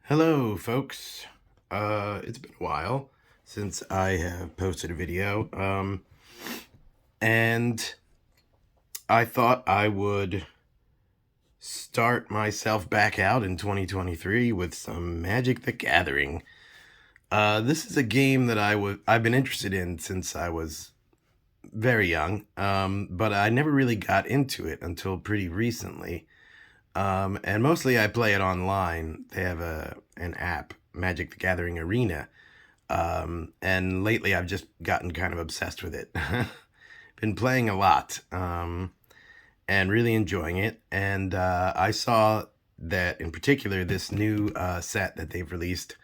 Hello, folks. It's been a while since I have posted a video, and I thought I would start myself back out in 2023 with some Magic the Gathering. This is a game that I've been interested in since I was very young, but I never really got into it until pretty recently. And mostly I play it online. They have an app, Magic the Gathering Arena. And lately I've just gotten kind of obsessed with it. Been playing a lot, and really enjoying it. And I saw that in particular, this new set that they've released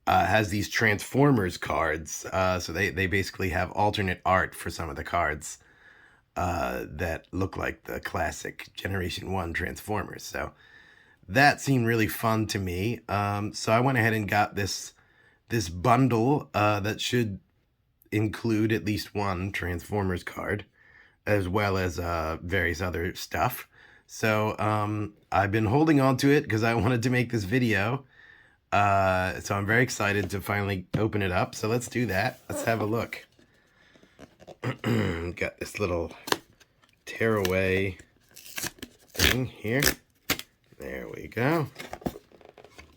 has these Transformers cards. So they basically have alternate art for some of the cards that look like the classic Generation 1 Transformers. So that seemed really fun to me. So I went ahead and got this bundle that should include at least one Transformers card, as well as various other stuff. So I've been holding on to it because I wanted to make this video. So I'm very excited to finally open it up. So let's do that. Let's have a look. Got this little tearaway thing here. There we go.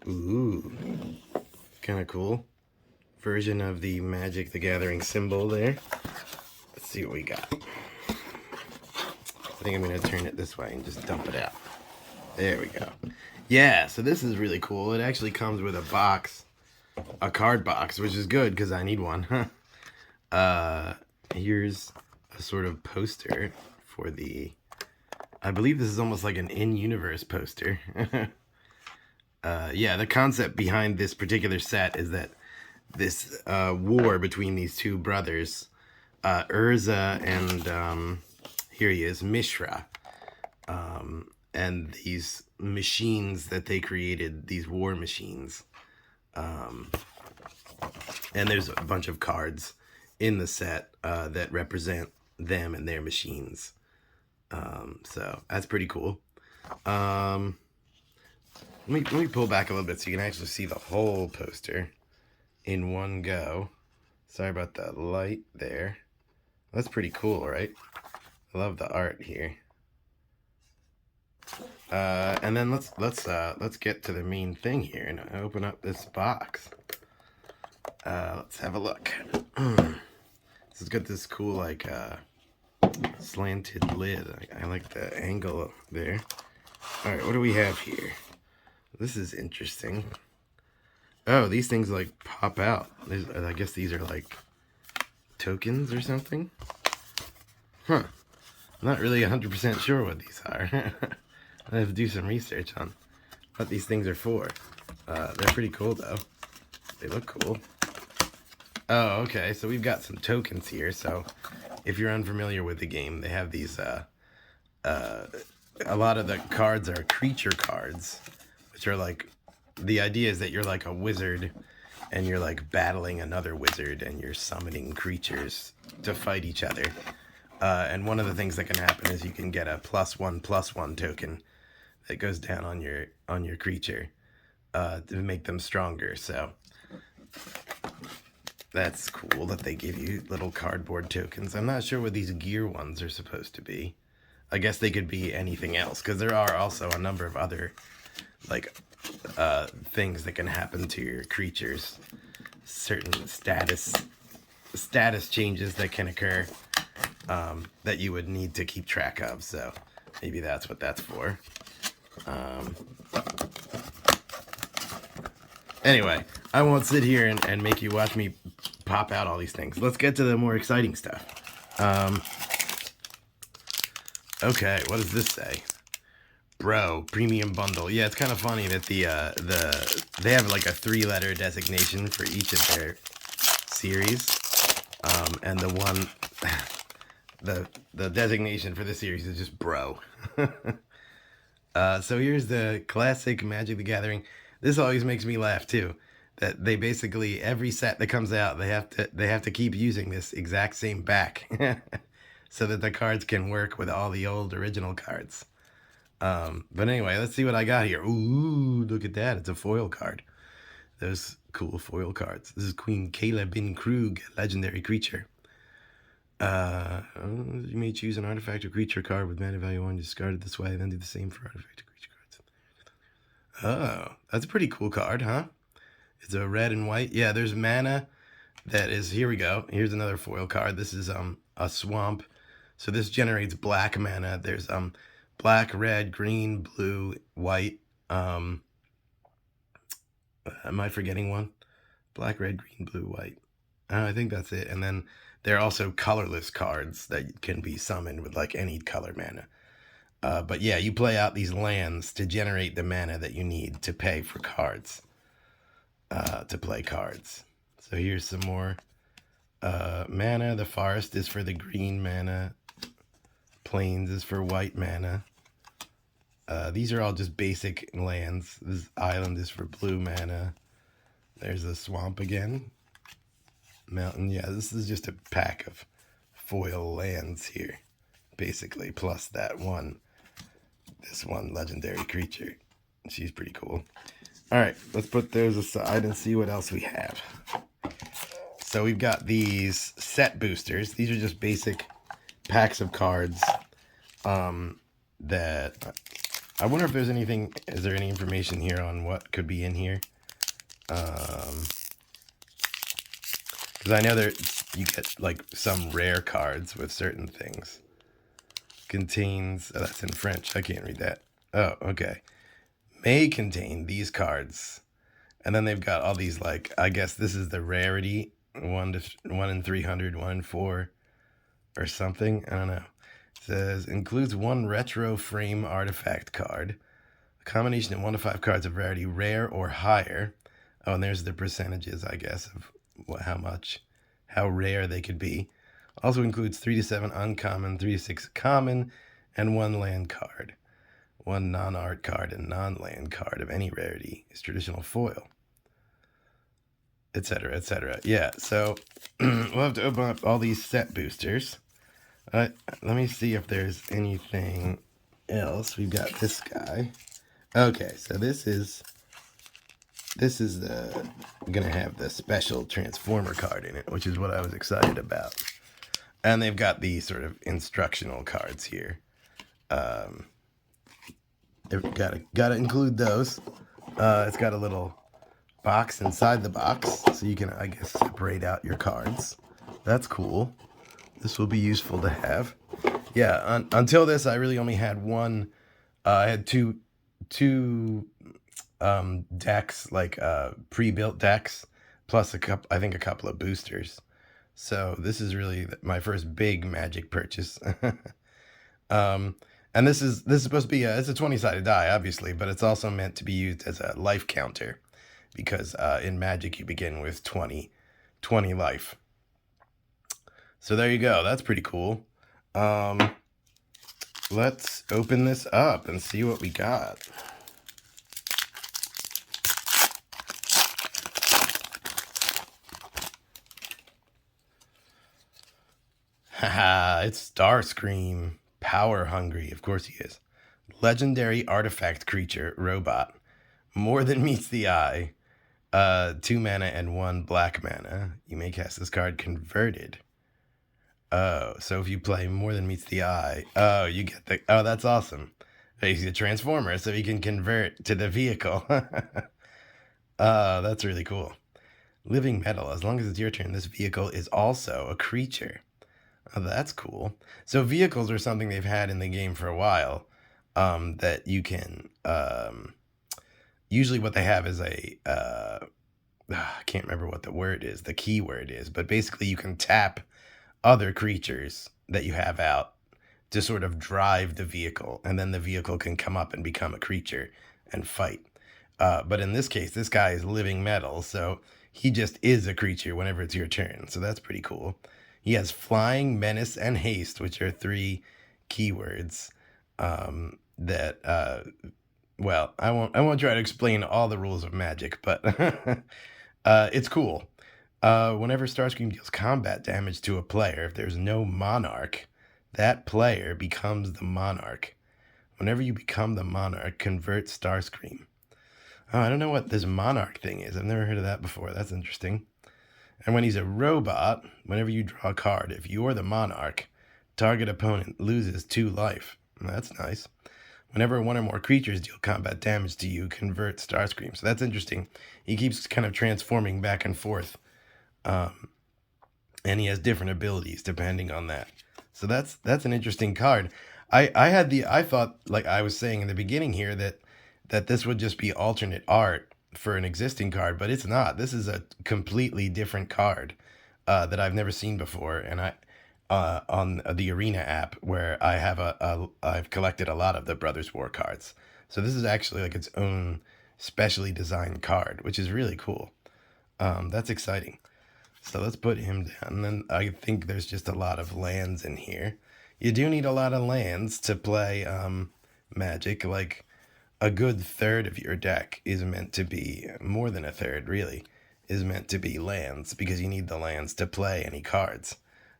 Ooh, kind of cool version of the Magic the Gathering symbol there. Let's see what we got. I think I'm going to turn it this way and just dump it out. There we go. Yeah, so this is really cool. It actually comes with a box, a card box, which is good because I need one. Here's a sort of poster for I believe this is almost like an in-universe poster. Yeah, the concept behind this particular set is that this war between these two brothers, Urza and here he is, Mishra, and these machines that they created, these war machines. And there's a bunch of cards in the set that represent them and their machines. So that's pretty cool. Let me pull back a little bit so you can actually see the whole poster in one go. Sorry about that light there. That's pretty cool, right? I love the art here. And then let's get to the main thing here and open up this box. Let's have a look. This has got this cool like slanted lid. I like the angle there. All right, what do we have here? This is interesting. Oh, these things like pop out. I guess these are like tokens or something. Huh. I'm not really 100% sure what these are. I have to do some research on what these things are for. They're pretty cool though. They look cool. Oh, okay. So we've got some tokens here. So if you're unfamiliar with the game, they have these, a lot of the cards are creature cards, which are like, the idea is that you're like a wizard and you're like battling another wizard and you're summoning creatures to fight each other. And one of the things that can happen is you can get a +1/+1 token that goes down on your creature to make them stronger. So that's cool that they give you little cardboard tokens. I'm not sure what these gear ones are supposed to be. I guess they could be anything else because there are also a number of other like things that can happen to your creatures. Certain status changes that can occur that you would need to keep track of. So maybe that's what that's for. Anyway, I won't sit here and make you watch me pop out all these things. Let's get to the more exciting stuff. Okay, what does this say? Bro, premium bundle. Yeah, it's kind of funny that they have like a 3-letter designation for each of their series, and the one the designation for this series is just bro. So here's the classic Magic the Gathering. This always makes me laugh too. That they basically every set that comes out, they have to keep using this exact same back, so that the cards can work with all the old original cards. But anyway, let's see what I got here. Ooh, look at that! It's a foil card. Those cool foil cards. This is Queen Kayla Bin Krug, legendary creature. You may choose an artifact or creature card with mana value 1 discarded this way, then do the same for artifact or creature cards. Oh, that's a pretty cool card, huh? It's a red and white. Yeah, there's mana that is, here we go. Here's another foil card. This is a swamp. So this generates black mana. There's black, red, green, blue, white. Am I forgetting one? Black, red, green, blue, white. I think that's it. And then there are also colorless cards that can be summoned with like any color mana. But yeah, you play out these lands to generate the mana that you need to pay for cards, to play cards. So here's some more mana. The forest is for the green mana. Plains is for white mana. These are all just basic lands. This island is for blue mana. There's a swamp again. Mountain. Yeah, this is just a pack of foil lands here, basically, plus that one. This one legendary creature. She's pretty cool. All right, let's put those aside and see what else we have. So we've got these set boosters. These are just basic packs of cards that I wonder if there's anything, is there any information here on what could be in here? Because I know you get like some rare cards with certain things. Contains, oh, that's in French. I can't read that. Oh, okay. May contain these cards. And then they've got all these, like, I guess this is the rarity. 1 in 300, 1 in 4 or something. I don't know. It says, includes 1 retro frame artifact card. A combination of 1 to 5 cards of rarity, rare or higher. Oh, and there's the percentages, I guess, of how rare they could be. Also includes 3 to 7 uncommon, 3 to 6 common, and 1 land card. 1 non-art card and non-land card of any rarity is traditional foil, etc., etc. Yeah, so we'll have to open up all these set boosters. Let me see if there's anything else. We've got this guy. Okay, so this is gonna have the special transformer card in it, which is what I was excited about. And they've got these sort of instructional cards here. They've gotta include those. It's got a little box inside the box, so you can, I guess, separate out your cards. That's cool. This will be useful to have. Yeah, until this, I really only had one. I had two decks, like pre-built decks, plus a couple of boosters. So this is really my first big Magic purchase. And this is supposed to be it's a 20-sided die, obviously, but it's also meant to be used as a life counter, because in Magic you begin with 20 life. So there you go. That's pretty cool. Let's open this up and see what we got. Haha, it's Starscream. Power hungry. Of course he is. Legendary artifact creature, robot. More than meets the eye. 2 mana and 1 black mana. You may cast this card converted. Oh, so if you play more than meets the eye, oh, you get the, oh, that's awesome. He's a transformer, so he can convert to the vehicle. That's really cool. Living metal. As long as it's your turn, this vehicle is also a creature. Oh, that's cool. So vehicles are something they've had in the game for a while, that you can, usually what they have is I can't remember what the word is, the key word is, but basically you can tap other creatures that you have out to sort of drive the vehicle, and then the vehicle can come up and become a creature and fight. But in this case, this guy is living metal, so he just is a creature whenever it's your turn. So that's pretty cool. He has flying, menace, and haste, which are 3 keywords that, well, I won't try to explain all the rules of Magic, but it's cool. Whenever Starscream deals combat damage to a player, if there's no monarch, that player becomes the monarch. Whenever you become the monarch, convert Starscream. Oh, I don't know what this monarch thing is. I've never heard of that before. That's interesting. And when he's a robot, whenever you draw a card, if you're the monarch, target opponent loses 2 life. That's nice. Whenever one or more creatures deal combat damage to you, convert Starscream. So that's interesting. He keeps kind of transforming back and forth. And he has different abilities depending on that. So that's an interesting card. I thought, like I was saying in the beginning here, that this would just be alternate art for an existing card, but it's not. This is a completely different card that I've never seen before, and on the Arena app where I have I've collected a lot of the Brothers War cards. So this is actually like its own specially designed card, which is really cool. That's exciting. So let's put him down. And then I think there's just a lot of lands in here. You do need a lot of lands to play Magic. Like a good third of your deck is meant to be, more than a third really, is meant to be lands, because you need the lands to play any cards,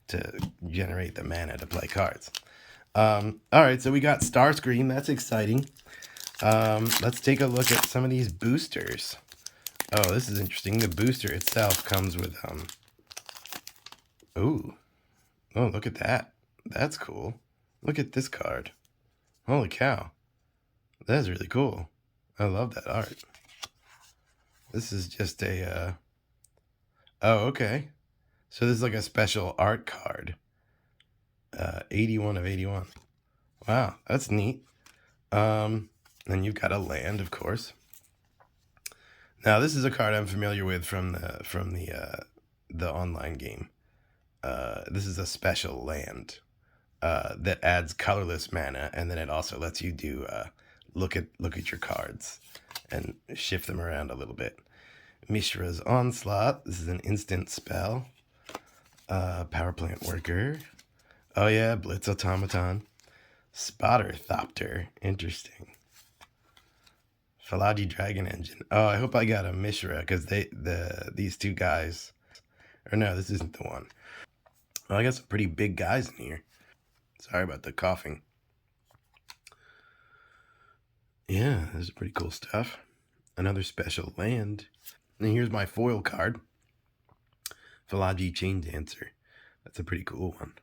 to generate the mana to play cards. All right, so we got Starscream. That's exciting. Let's take a look at some of these boosters. Oh, this is interesting. The booster itself comes with ooh. Oh, look at that. That's cool. Look at this card. Holy cow. That is really cool. I love that art. This is just a oh, okay. So this is like a special art card. 81 of 81. Wow, that's neat. Then you've got a land, of course. Now this is a card I'm familiar with from the online game. This is a special land that adds colorless mana, and then it also lets you do look at your cards and shift them around a little bit. Mishra's Onslaught. This is an instant spell. Power Plant Worker. Oh yeah, Blitz Automaton. Spotter Thopter. Interesting. Faladi Dragon Engine. Oh, I hope I got a Mishra, because these two guys. Or no, this isn't the one. Well, I got some pretty big guys in here. Sorry about the coughing. Yeah, this is pretty cool stuff. Another special land. And here's my foil card. Faladi Chain Dancer. That's a pretty cool one.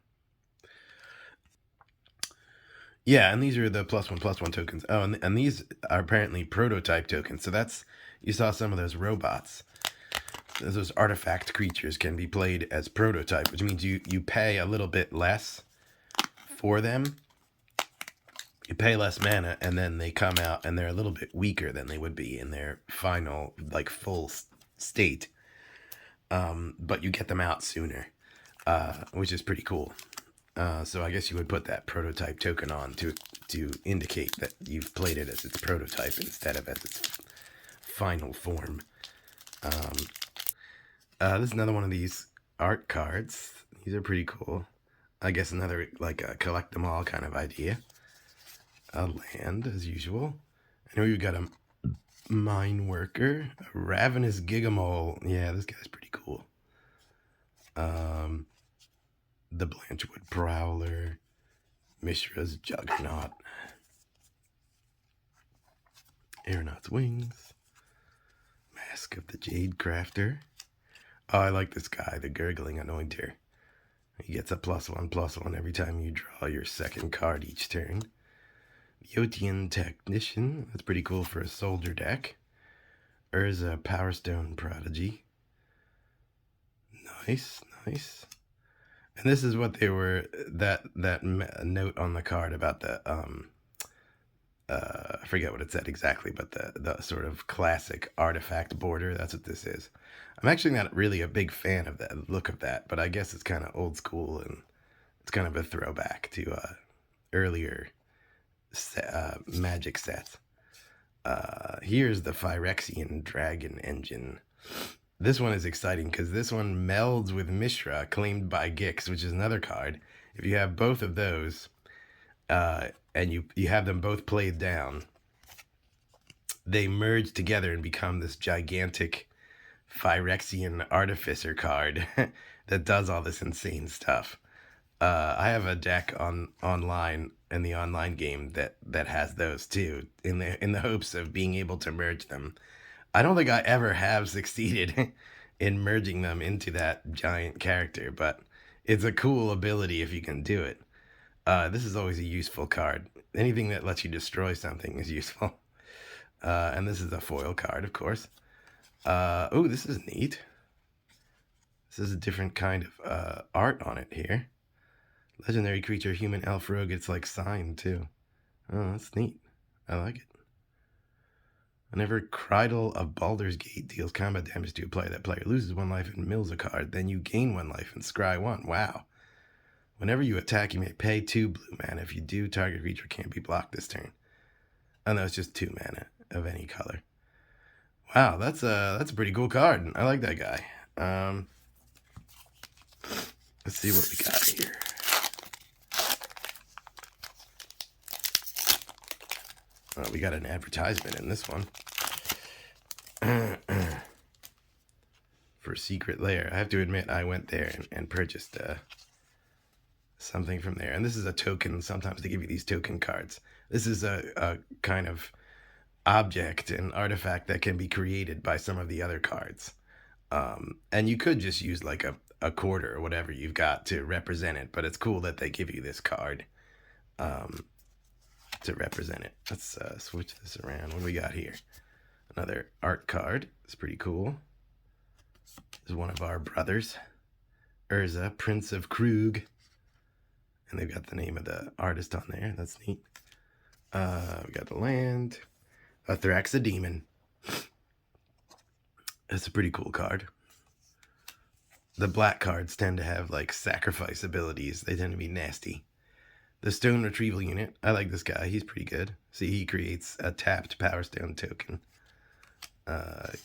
Yeah, and these are the +1/+1 tokens. Oh, and these are apparently prototype tokens. So that's, you saw some of those robots. Those artifact creatures can be played as prototype, which means you pay a little bit less for them. You pay less mana, and then they come out and they're a little bit weaker than they would be in their final, like, full state. But you get them out sooner, which is pretty cool. So I guess you would put that prototype token on to indicate that you've played it as its prototype instead of as its final form. This is another one of these art cards. These are pretty cool. I guess another, like, a collect them all kind of idea. A land, as usual. I know you've got a Mine Worker, a Ravenous Gigamole. Yeah, this guy's pretty cool. The Blanchwood Prowler, Mishra's Juggernaut, Aeronaut's Wings, Mask of the Jade Crafter. Oh, I like this guy, the Gurgling Anointer. He gets a +1/+1 every time you draw your second card each turn. Yotian Technician. That's pretty cool for a soldier deck. Urza Power Stone Prodigy. Nice, nice. And this is what they were, that note on the card about the I forget what it said exactly, but the sort of classic artifact border. That's what this is. I'm actually not really a big fan of that look of that, but I guess it's kind of old school, and it's kind of a throwback to earlier Magic sets. Here's the Phyrexian Dragon Engine. This one is exciting because this one melds with Mishra, claimed by Gix, which is another card. If you have both of those, and you have them both played down, they merge together and become this gigantic Phyrexian Artificer card that does all this insane stuff. I have a deck online in the online game that has those too, in the hopes of being able to merge them I don't think I ever have succeeded in merging them into that giant character, but it's a cool ability if you can do it. This is always a useful card. Anything that lets you destroy something is useful. And this is a foil card, of course. Oh, this is neat. This is a different kind of art on it here. Legendary creature, human elf rogue. It's like signed too. Oh, that's neat. I like it. Whenever Cridle of Baldur's Gate deals combat damage to a player, that player loses 1 life and mills a card. Then you gain 1 life and scry 1. Wow. Whenever you attack, you may pay 2 blue mana. If you do, target creature can't be blocked this turn. Oh no, it's just 2 mana of any color. Wow, that's a pretty cool card. I like that guy. Let's see what we got here. We got an advertisement in this one. For Secret Lair. I have to admit, I went there and purchased something from there. And this is a token. Sometimes they give you these token cards. This is a kind of object and artifact that can be created by some of the other cards. And you could just use like a quarter or whatever you've got to represent it. But it's cool that they give you this card to represent it. Let's switch this around. What do we got here? Another art card. It's pretty cool. This is one of our brothers, Urza, Prince of Krug. And they've got the name of the artist on there. That's neat. We got the land. A Thraxodemon. That's a pretty cool card. The black cards tend to have like sacrifice abilities. They tend to be nasty. The Stone Retrieval Unit. I like this guy. He's pretty good. See, he creates a tapped Power Stone token.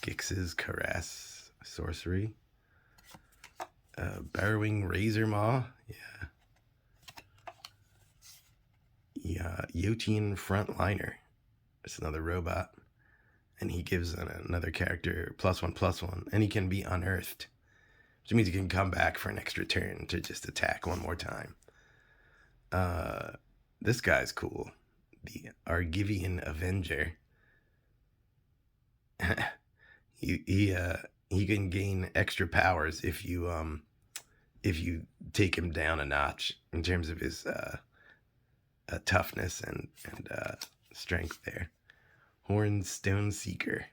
Gix's Caress. Sorcery. Burrowing Razor Maw. Yeah. Yotian Frontliner. It's another robot. And he gives another character +1/+1. And he can be unearthed. Which means he can come back for an extra turn to just attack one more time. This guy's cool. The Argivian Avenger. He can gain extra powers if you take him down a notch in terms of his toughness and strength there. Horn Stone Seeker.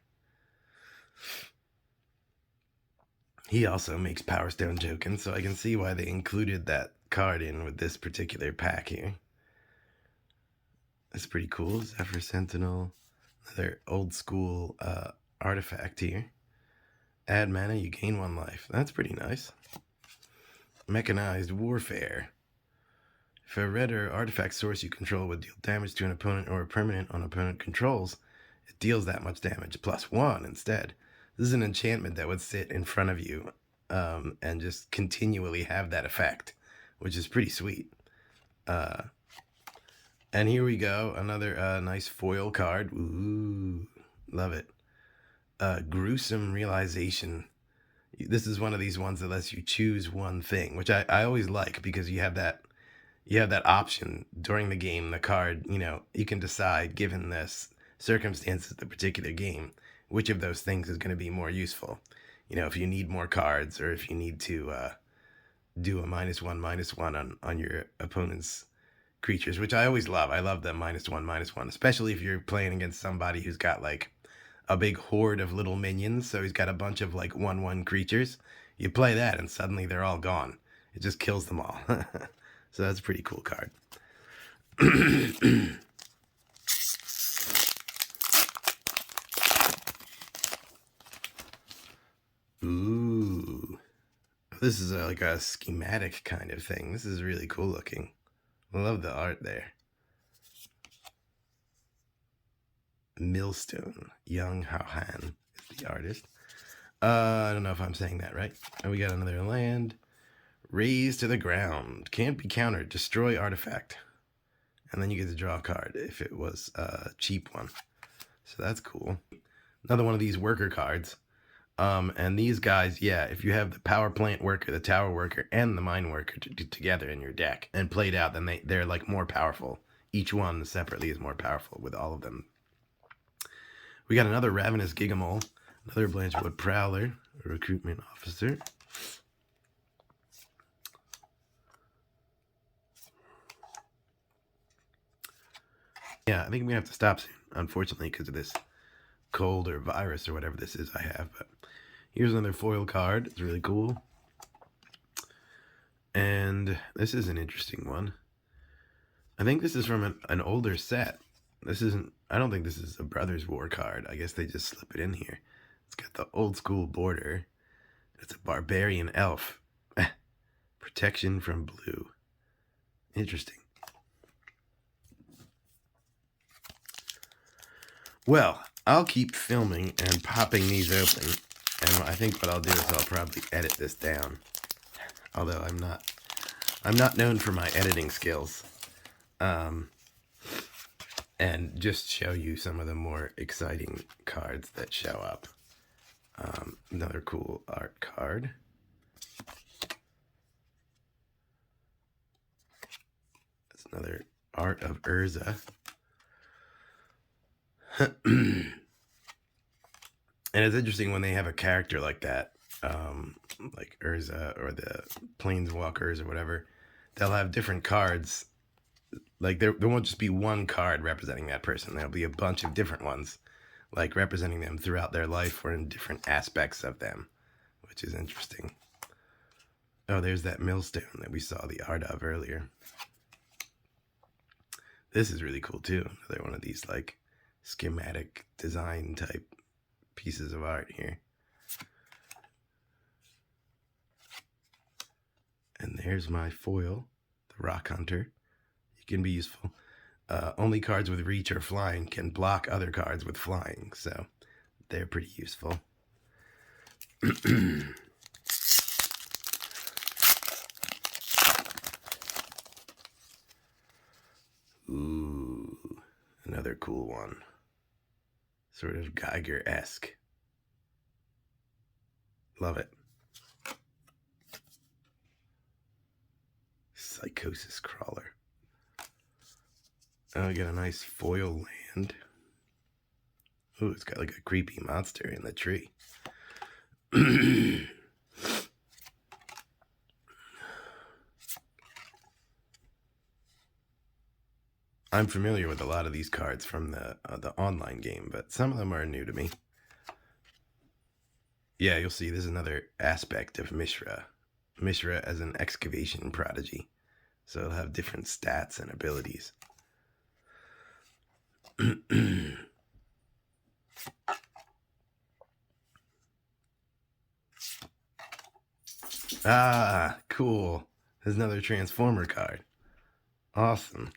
He also makes Power Stone tokens, so I can see why they included that card in with this particular pack here. That's pretty cool. Zephyr Sentinel. Another old school artifact here. Add mana, you gain 1 life. That's pretty nice. Mechanized Warfare. If a red or artifact source you control would deal damage to an opponent or a permanent on opponent controls, it deals that much damage, +1 instead. This is an enchantment that would sit in front of you and just continually have that effect, which is pretty sweet. And here we go, another nice foil card. Ooh, love it. Gruesome Realization. This is one of these ones that lets you choose one thing, which I always like because you have that option during the game. The card, you can decide, given this circumstances of the particular game, which of those things is going to be more useful. If you need more cards or if you need to do a -1/-1 on your opponent's creatures, which I always love. I love the -1/-1, especially if you're playing against somebody who's got like a big horde of little minions. So he's got a bunch of like 1/1 creatures. You play that and suddenly they're all gone. It just kills them all. So that's a pretty cool card. Ooh. This is like a schematic kind of thing. This is really cool looking. I love the art there. Millstone. Young Hao Han is the artist. I don't know if I'm saying that right. And we got another land. Raise to the ground. Can't be countered. Destroy artifact. And then you get to draw a card if it was a cheap one. So that's cool. Another one of these worker cards. And these guys, if you have the power plant worker, the tower worker, and the mine worker together in your deck and played out, then they're like more powerful. Each one separately is more powerful with all of them. We got another Ravenous Gigamole. Another Blanchwood Prowler, a recruitment officer. Yeah, I think I'm gonna have to stop soon, unfortunately, because of this cold or virus or whatever this is I have. But here's another foil card. It's really cool. And this is an interesting one. I think this is from an older set. This isn't, I don't think this is a Brothers War card. I guess they just slip it in here. It's got the old school border. It's a barbarian elf. Protection from blue. Interesting. Well, I'll keep filming and popping these open. And I think what I'll do is I'll probably edit this down. Although I'm not known for my editing skills. And just show you some of the more exciting cards that show up. Another cool art card. That's another Art of Urza. And it's interesting when they have a character like that, like Urza or the Planeswalkers or whatever, they'll have different cards. Like there won't just be one card representing that person. There'll be a bunch of different ones, like representing them throughout their life or in different aspects of them, which is interesting. Oh, there's that millstone that we saw the art of earlier. This is really cool too. Another one of these like schematic design type pieces of art here. And there's my foil, the Rock Hunter. It can be useful. Only cards with reach or flying can block other cards with flying, so they're pretty useful. Ooh, another cool one. Sort of Geiger-esque. Love it. Psychosis Crawler. Oh, we got a nice foil land. Ooh, it's got like a creepy monster in the tree. I'm familiar with a lot of these cards from the online game, but some of them are new to me. Yeah, you'll see there's another aspect of Mishra. Mishra as an excavation prodigy. So it'll have different stats and abilities. Ah, cool. There's another Transformer card. Awesome.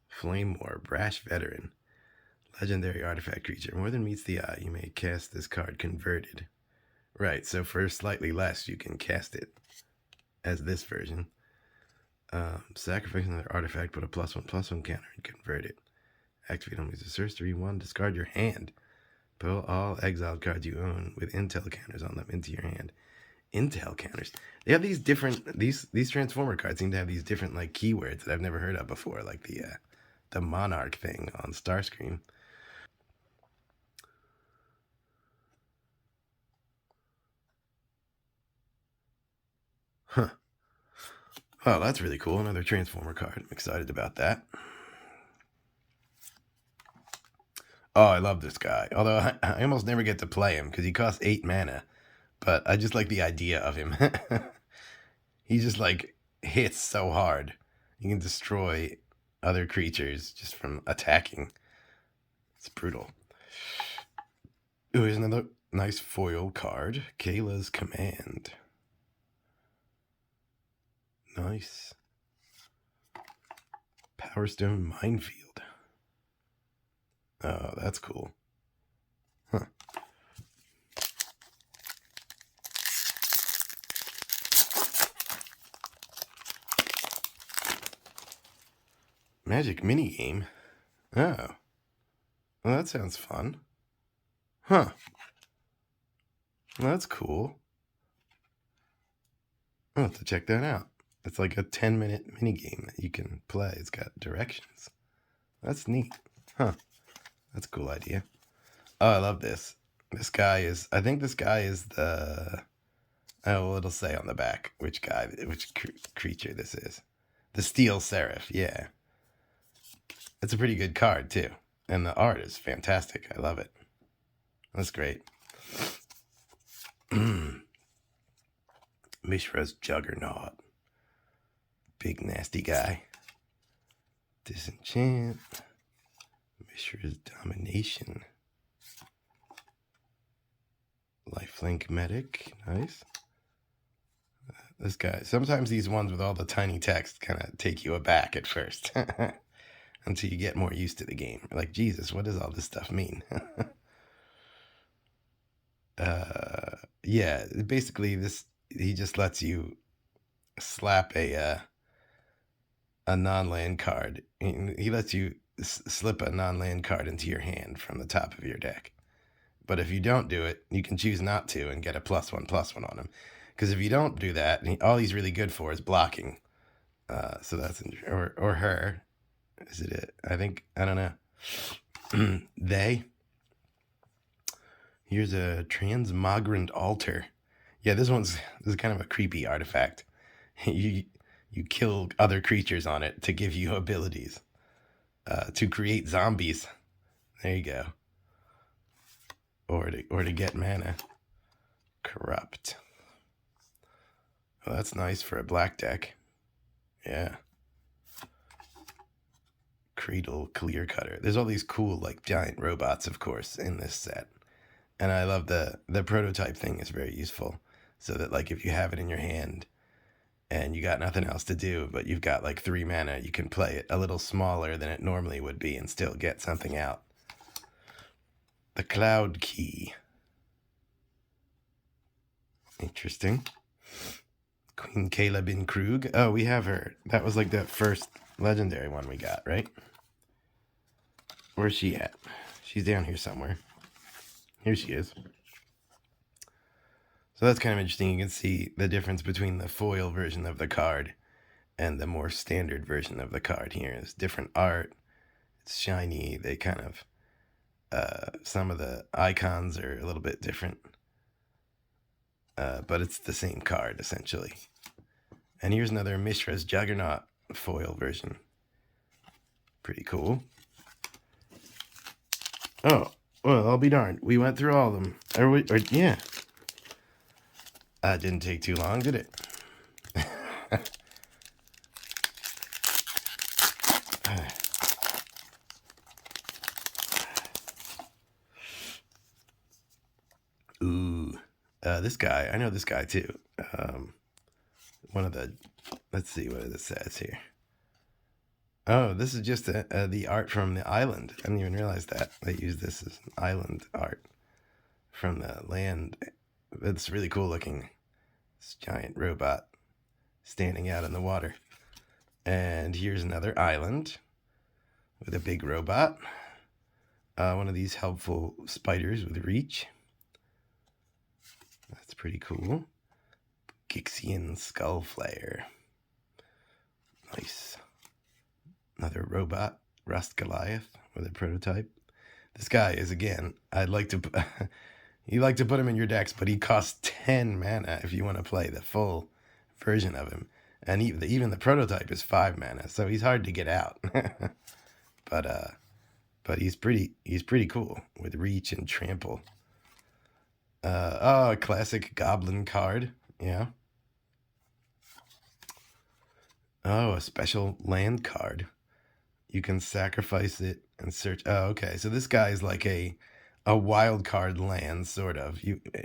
Flame War, Brash Veteran. Legendary artifact creature. More than meets the eye. You may cast this card converted. Right, so for slightly less, you can cast it as this version. Sacrifice another artifact, put a +1/+1 counter and convert it. Activate only as a sorcery 1. Discard your hand. Put all exiled cards you own with intel counters on them into your hand. Intel counters. They have these different these Transformer cards seem to have these different like keywords that I've never heard of before, like the Monarch thing on Starscream. Huh. Oh, that's really cool. Another Transformer card. I'm excited about that. Oh, I love this guy. Although I almost never get to play him because he costs 8 mana. But I just like the idea of him. He just like hits so hard. You can destroy other creatures just from attacking. It's brutal. Ooh, here's another nice foil card. Kayla's Command. Nice. Power Stone Minefield. Oh, that's cool. Huh. Magic minigame. Oh. Well, that sounds fun. Huh. Well, that's cool. I'll have to check that out. It's like a 10-minute minigame that you can play. It's got directions. That's neat. Huh. That's a cool idea. Oh, I love this. This guy is, I think this guy is the, oh, well, it'll say on the back which guy, which creature this is. The Steel Seraph, yeah. It's a pretty good card, too. And the art is fantastic. I love it. That's great. Mishra's Juggernaut. Big nasty guy. Disenchant. Mishra's Domination. Lifelink Medic. Nice. This guy. Sometimes these ones with all the tiny text kind of take you aback at first. Until you get more used to the game. Like, Jesus, what does all this stuff mean? Yeah, basically this, he just lets you slap a non-land card. He lets you slip a non-land card into your hand from the top of your deck. But if you don't do it, you can choose not to and get a +1/+1 on him. Because if you don't do that, all he's really good for is blocking. So that's, or her. Is it it? I think, I don't know. They. Here's a Transmogrant Altar. Yeah, this is kind of a creepy artifact. You kill other creatures on it to give you abilities. To create zombies. There you go. Or to get mana. Corrupt. Well, that's nice for a black deck. Yeah. Cradle Clear Cutter. There's all these cool, like, giant robots, of course, in this set. And I love the prototype thing is very useful. So that, like, if you have it in your hand and you got nothing else to do, but you've got like 3 mana, you can play it a little smaller than it normally would be and still get something out. The Cloud Key. Interesting. Queen Kayla bin Krug. Oh, we have her. That was like the first legendary one we got, right? Where's she at? She's down here somewhere. Here she is. So that's kind of interesting. You can see the difference between the foil version of the card and the more standard version of the card here. It's different art. It's shiny. They kind of, some of the icons are a little bit different. But it's the same card, essentially. And here's another Mishra's Juggernaut foil version. Pretty cool. Oh, well, I'll be darned. We went through all of them. Yeah. That didn't take too long, did it? Ooh. This guy. I know this guy, too. One of the... Let's see what it says here. Oh, this is just the art from the island. I didn't even realize that. They use this as island art from the land. It's really cool looking. This giant robot standing out in the water. And here's another island with a big robot. One of these helpful spiders with reach. That's pretty cool. Gixian Skull Flare. Nice. Another robot, Rust Goliath, with a prototype. This guy is, again, I'd like to... you like to put him in your decks, but he costs 10 mana if you want to play the full version of him. And even the prototype is 5 mana, so he's hard to get out. But he's pretty cool with reach and trample. Oh, a classic goblin card. Yeah. Oh, a special land card. You can sacrifice it and search. Oh, okay. So this guy is like a wild card land, sort of.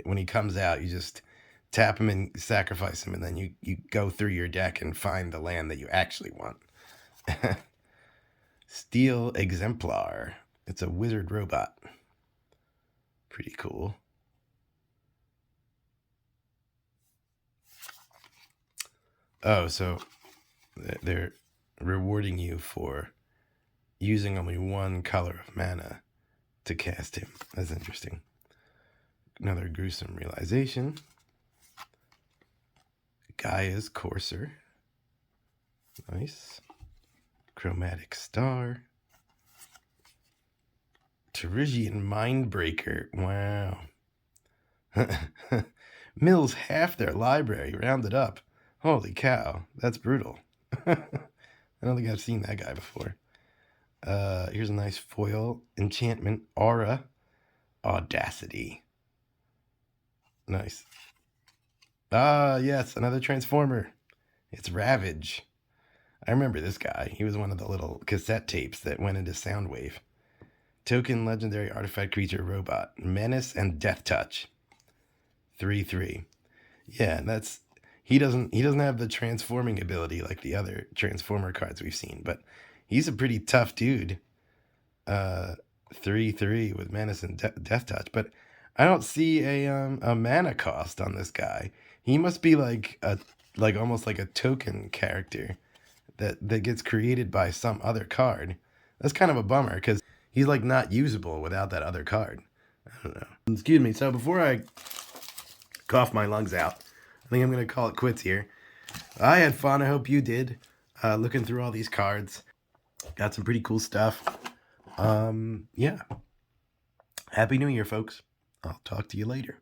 When he comes out, you just tap him and sacrifice him, and then you go through your deck and find the land that you actually want. Steel Exemplar. It's a wizard robot. Pretty cool. Oh, so they're rewarding you for using only 1 color of mana to cast him. That's interesting. Another gruesome realization. Gaia's Courser. Nice. Chromatic Star. Terigian Mindbreaker. Wow. Mills half their library rounded up. Holy cow, that's brutal. I don't think I've seen that guy before. Here's a nice foil enchantment aura. Audacity. Nice. Ah, yes, another Transformer. It's Ravage. I remember this guy. He was one of the little cassette tapes that went into Soundwave. Token legendary artifact creature robot. Menace and Death Touch. 3/3. Yeah, that's he doesn't have the transforming ability like the other Transformer cards we've seen, but he's a pretty tough dude. 3/3 with Menace and Death Touch, but I don't see a mana cost on this guy. He must be like almost like a token character that gets created by some other card. That's kind of a bummer because he's like not usable without that other card. I don't know. Excuse me. So before I cough my lungs out, I think I'm gonna call it quits here. I had fun. I hope you did. Looking through all these cards, got some pretty cool stuff. Yeah. Happy New Year, folks. I'll talk to you later.